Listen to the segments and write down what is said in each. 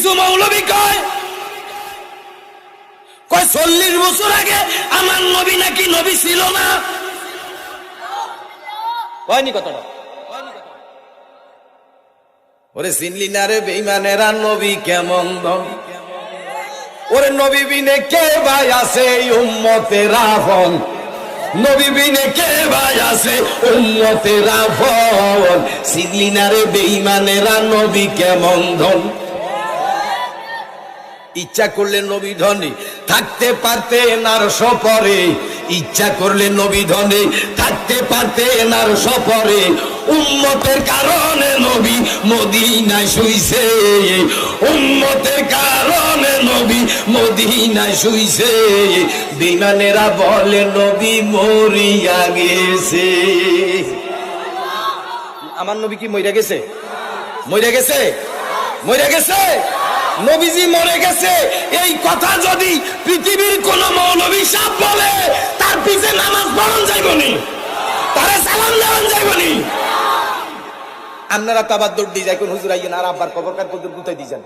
কিছু মৌলবী কয় 40 বছর আগে আমার নবী নাকি নবী ছিল না। হয়নি কথাটা? ওরে চিনলি না রে বেঈমানেরা নবী কেমন দম। ওরে নবী বিনে কে ভাই আছে উম্মতের আপন, নবী বিনে কে ভাই আছে উম্মতের আপন। চিনলি না রে বেঈমানেরা নবী কেমন ধন। ইচ্ছা করলে নবী ধনী থাকতে পারতেন আর সপরে, ইচ্ছা করলে নবী ধনী থাকতে পারতেন আর সপরে। উম্মতের কারণে নবী মদিনায় শুইছে, উম্মতের কারণে নবী মদিনায় শুইছে। বেঈমানেরা বলে নবী মরিয়া গেছে। আমার নবী কি মরিয়া গেছে? মরিয়া গেছে? মরিয়া গেছে? নবীজি মরে গেছে এই কথা যদি পৃথিবীর কোন মৌলভী সাহেব বলে, তার পিছে নামাজ পড়ন যাইবনি, তারে সালাম দেওয়ান যাইবনি। আপনারা তো আবার দৌড় দিয়ে যাই কোন হুজুর আইয়েন আর আব্বার কবর কার পর্যন্ত গুতাই দিয়ে যান।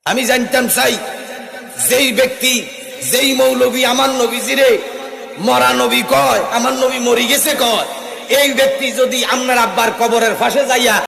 আমি জানতাম চাই যেই ব্যক্তি যেই মৌলভী আমার নবীজিরে মরা নবী কয়, আমার নবী মরি গেছে কয়, এই ব্যক্তি যদি আপনার আব্বার কবরের পাশে যাইয়া